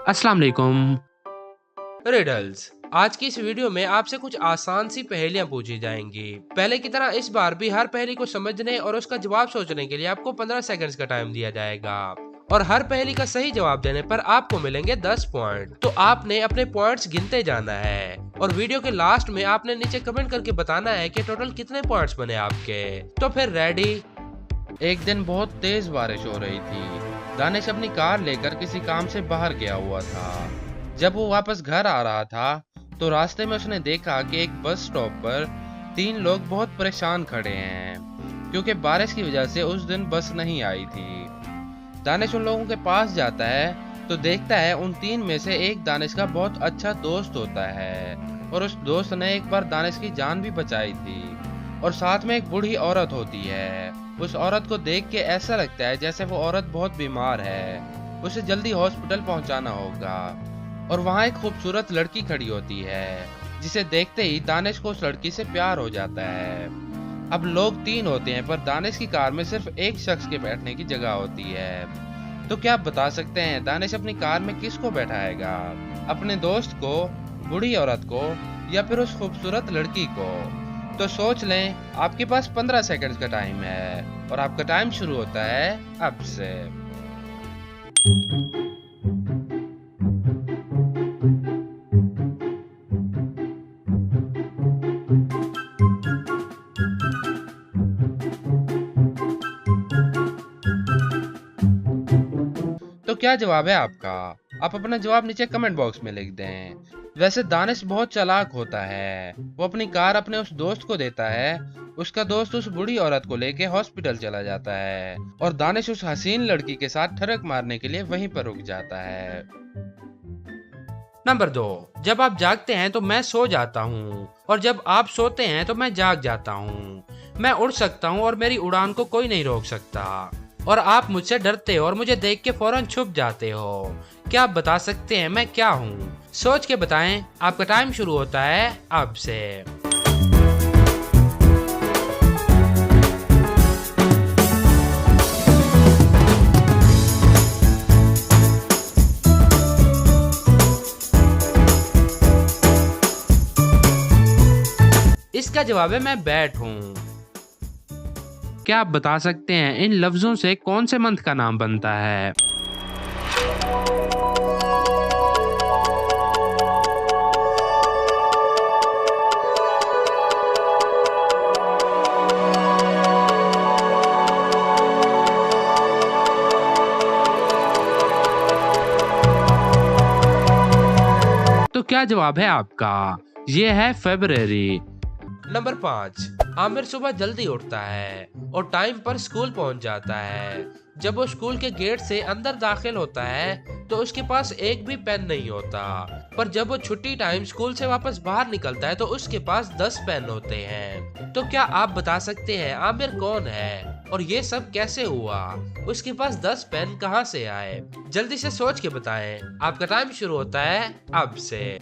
अस्सलाम वालेकुम। रिडल्स। आज की इस वीडियो में आपसे कुछ आसान सी पहेलियां पूछी जाएंगी। पहले की तरह इस बार भी हर पहेली को समझने और उसका जवाब सोचने के लिए आपको 15 सेकंड्स का टाइम दिया जाएगा और हर पहेली का सही जवाब देने पर आपको मिलेंगे 10 पॉइंट। तो आपने अपने पॉइंट्स गिनते जाना है और वीडियो के लास्ट में आपने नीचे कमेंट करके बताना है कि टोटल कितने पॉइंट्स बने आपके। तो फिर रेडी। एक दिन बहुत तेज बारिश हो रही थी। दानिश अपनी कार लेकर किसी काम से बाहर गया हुआ था। जब वो वापस घर आ रहा था तो रास्ते में उसने देखा कि एक बस स्टॉप पर 3 लोग बहुत परेशान खड़े हैं क्योंकि बारिश की वजह से उस दिन बस नहीं आई थी। दानिश उन लोगों के पास जाता है तो देखता है उन 3 में से एक दानिश का बहुत अच्छा दोस्त होता है और उस दोस्त ने एक बार दानिश की जान भी बचाई थी। और साथ में एक बूढ़ी औरत होती है। उस औरत को देख के ऐसा लगता है जैसे वो औरत बहुत बीमार है, उसे जल्दी हॉस्पिटल पहुंचाना होगा। और वहाँ एक खूबसूरत लड़की खड़ी होती है जिसे देखते ही दानिश को उस लड़की से प्यार हो जाता है। अब लोग 3 होते हैं पर दानिश की कार में सिर्फ एक शख्स के बैठने की जगह होती है। तो क्या आप बता सकते हैं दानिश अपनी कार में किसको बैठाएगा? अपने दोस्त को, बूढ़ी औरत को या फिर उस खूबसूरत लड़की को? तो सोच लें, आपके पास 15 सेकंड्स का टाइम है और आपका टाइम शुरू होता है अब से। तो क्या जवाब है आपका? आप अपना जवाब नीचे कमेंट बॉक्स में लिख दें। वैसे दानिश बहुत चालाक होता है। वो अपनी कार अपने उस दोस्त को देता है। उसका दोस्त उस बूढ़ी औरत को लेके हॉस्पिटल चला जाता है और दानिश उस हसीन लड़की के साथ ठरक मारने के लिए वहीं पर रुक जाता है। नंबर 2। जब आप जागते हैं तो मैं सो जाता हूँ और जब आप सोते हैं तो मैं जाग जाता हूँ। मैं उड़ सकता हूँ और मेरी उड़ान को कोई नहीं रोक सकता और आप मुझसे डरते हो और मुझे देख के फौरन छुप जाते हो। क्या आप बता सकते हैं मैं क्या हूँ? सोच के बताएं। आपका टाइम शुरू होता है अब से। इसका जवाब है मैं बैट हूँ। क्या आप बता सकते हैं इन लफ्जों से कौन से मंथ का नाम बनता है? तो क्या जवाब है आपका? ये है फरवरी। नंबर 5। आमिर सुबह जल्दी उठता है और टाइम पर स्कूल पहुंच जाता है। जब वो स्कूल के गेट से अंदर दाखिल होता है तो उसके पास एक भी पेन नहीं होता, पर जब वो छुट्टी टाइम स्कूल से वापस बाहर निकलता है तो उसके पास 10 पेन होते हैं। तो क्या आप बता सकते हैं आमिर कौन है और ये सब कैसे हुआ? उसके पास 10 पेन कहाँ से आए? जल्दी से सोच के बताएं। आपका टाइम शुरू होता है अब से।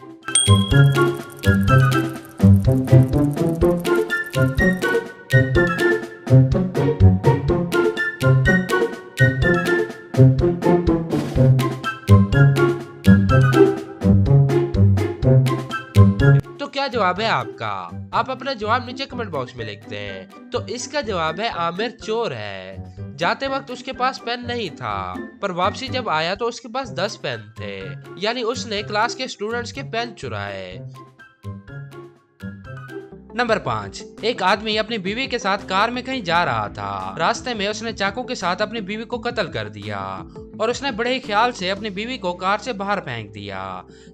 तो क्या जवाब है आपका? आप अपना जवाब नीचे कमेंट बॉक्स में लिखते हैं। तो इसका जवाब है आमिर चोर है। जाते वक्त उसके पास पेन नहीं था, पर वापसी जब आया तो उसके पास 10 पेन थे, यानी उसने क्लास के स्टूडेंट्स के पेन चुराए। नंबर 5। एक आदमी अपनी बीवी के साथ कार में कहीं जा रहा था। रास्ते में उसने चाकू के साथ अपनी बीवी को कत्ल कर दिया और उसने बड़े ही ख्याल से अपनी बीवी को कार से बाहर फेंक दिया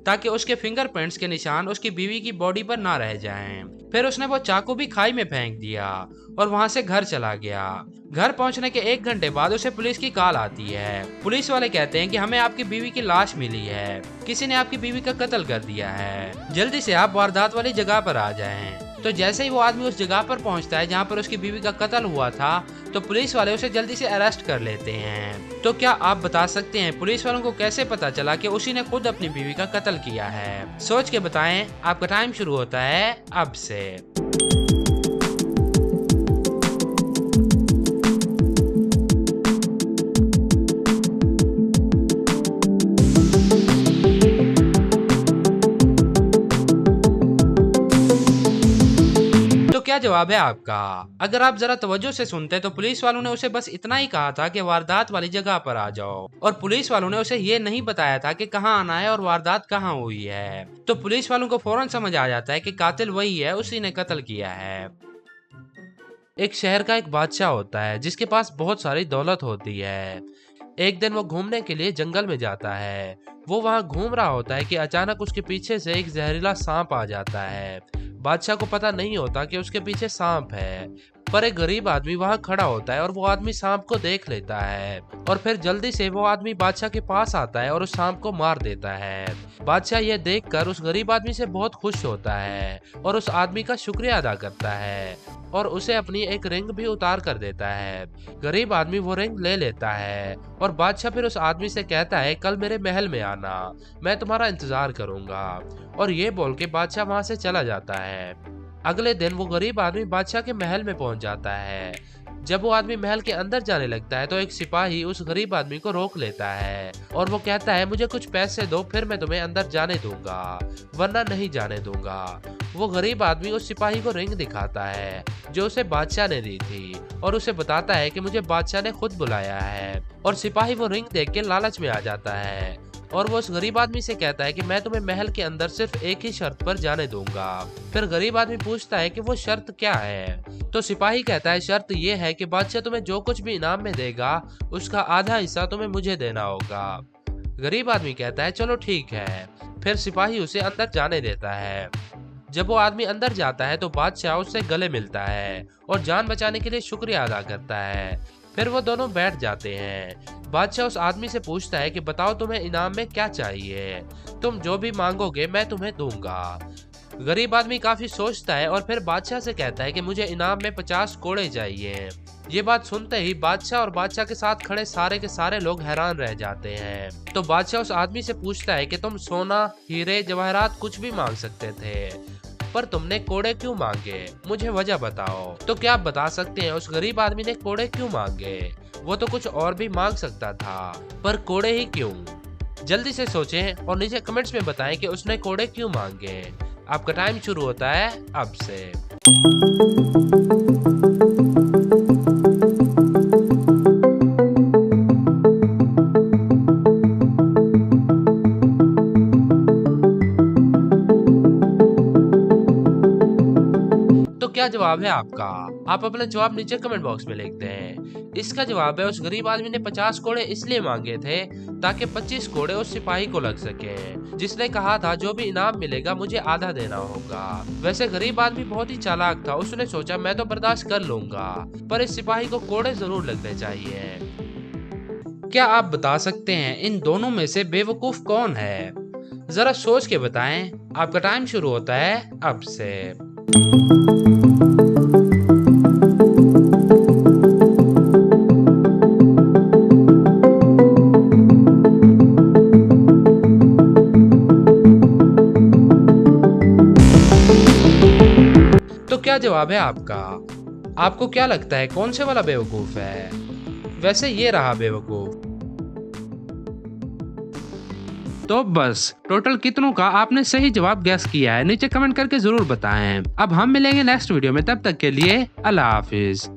ताकि उसके फिंगरप्रिंट्स के निशान उसकी बीवी की बॉडी पर ना रह जाएं। फिर उसने वो चाकू भी खाई में फेंक दिया और वहां से घर चला गया। घर पहुंचने के 1 घंटे बाद उसे पुलिस की कॉल आती है। पुलिस वाले कहते हैं कि हमें आपकी बीवी की लाश मिली है, किसी ने आपकी बीवी का कत्ल कर दिया है, जल्दी से आप वारदात वाली जगह पर आ जाएं। तो जैसे ही वो आदमी उस जगह पर पहुंचता है जहां पर उसकी बीवी का कत्ल हुआ था, तो पुलिस वाले उसे जल्दी से अरेस्ट कर लेते हैं। तो क्या आप बता सकते हैं पुलिस वालों को कैसे पता चला कि उसी ने खुद अपनी बीवी का कत्ल किया है? सोच के बताएं। आपका टाइम शुरू होता है अब से। क्या जवाब है आपका? अगर आप जरा तवज्जो से सुनते तो पुलिस वालों ने उसे बस इतना ही कहा था कि वारदात वाली जगह पर आ जाओ, और पुलिस वालों ने उसे ये नहीं बताया था कि कहाँ आना है और वारदात कहाँ हुई है। तो पुलिस वालों को फौरन समझ आ जाता है कि कातिल वही है, उसी ने कत्ल किया है। एक शहर का एक बादशाह होता है जिसके पास बहुत सारी दौलत होती है। एक दिन वो घूमने के लिए जंगल में जाता है। वो वहां घूम रहा होता है कि अचानक उसके पीछे से एक जहरीला सांप आ जाता है। बादशाह को पता नहीं होता कि उसके पीछे सांप है, पर एक गरीब आदमी वहां खड़ा होता है और वो आदमी सांप को देख लेता है, और फिर जल्दी से वो आदमी बादशाह के पास आता है और उस सांप को मार देता है। बादशाह ये देखकर उस गरीब आदमी से बहुत खुश होता है और उस आदमी का शुक्रिया अदा करता है और उसे अपनी एक रिंग भी उतार कर देता है। गरीब आदमी वो रिंग ले लेता है और बादशाह फिर उस आदमी से कहता है, कल मेरे महल में आना, मैं तुम्हारा इंतजार करूंगा। और ये बोल के बादशाह वहां से चला जाता है। अगले दिन वो गरीब आदमी बादशाह के महल में पहुंच जाता है। जब वो आदमी महल के अंदर जाने लगता है तो एक सिपाही उस गरीब आदमी को रोक लेता है और वो कहता है, मुझे कुछ पैसे दो, फिर मैं तुम्हें अंदर जाने दूंगा, वरना नहीं जाने दूंगा। वो गरीब आदमी उस सिपाही को रिंग दिखाता है जो उसे बादशाह ने दी थी और उसे बताता है कि मुझे बादशाह ने खुद बुलाया है। और सिपाही वो रिंग देख के लालच में आ जाता है और वो उस गरीब आदमी से कहता है कि मैं तुम्हें महल के अंदर सिर्फ एक ही शर्त पर जाने दूंगा। फिर गरीब आदमी पूछता है कि वो शर्त क्या है। तो सिपाही कहता है, शर्त ये है कि बादशाह तुम्हें जो कुछ भी इनाम में देगा उसका आधा हिस्सा तुम्हें मुझे देना होगा। गरीब आदमी कहता है, चलो ठीक है। फिर सिपाही उसे अंदर जाने देता है। जब वो आदमी अंदर जाता है तो बादशाह उससे गले मिलता है और जान बचाने के लिए शुक्रिया अदा करता है। फिर वो दोनों बैठ जाते हैं। बादशाह उस आदमी से पूछता है कि बताओ तुम्हें इनाम में क्या चाहिए, तुम जो भी मांगोगे मैं तुम्हें दूंगा। गरीब आदमी काफी सोचता है और फिर बादशाह से कहता है कि मुझे इनाम में 50 कोड़े चाहिए। ये बात सुनते ही बादशाह और बादशाह के साथ खड़े सारे के सारे लोग हैरान रह जाते हैं। तो बादशाह उस आदमी से पूछता है कि तुम सोना, हीरे, जवाहरात कुछ भी मांग सकते थे, पर तुमने कोड़े क्यों मांगे, मुझे वजह बताओ। तो क्या आप बता सकते हैं उस गरीब आदमी ने कोड़े क्यों मांगे? वो तो कुछ और भी मांग सकता था, पर कोड़े ही क्यों? जल्दी से सोचें और नीचे कमेंट्स में बताएं कि उसने कोड़े क्यों मांगे। आपका टाइम शुरू होता है अब से। क्या जवाब है आपका? आप अपना जवाब नीचे कमेंट बॉक्स में लिख दें। इसका जवाब है, उस गरीब आदमी ने 50 कोड़े इसलिए मांगे थे ताकि 25 कोड़े उस सिपाही को लग सके जिसने कहा था जो भी इनाम मिलेगा मुझे आधा देना होगा। वैसे गरीब आदमी बहुत ही चालाक था, उसने सोचा मैं तो बर्दाश्त कर लूंगा, पर इस सिपाही को कोड़े जरूर लगने चाहिए। क्या आप बता सकते हैं इन दोनों में से बेवकूफ कौन है? जरा सोच के बताएं। आपका टाइम शुरू होता है अब से। तो क्या जवाब है आपका? आपको क्या लगता है कौन से वाला बेवकूफ है? वैसे ये रहा बेवकूफ। तो बस टोटल कितनों का आपने सही जवाब गैस किया है नीचे कमेंट करके जरूर बताएं। अब हम मिलेंगे नेक्स्ट वीडियो में, तब तक के लिए अल्लाह हाफिज।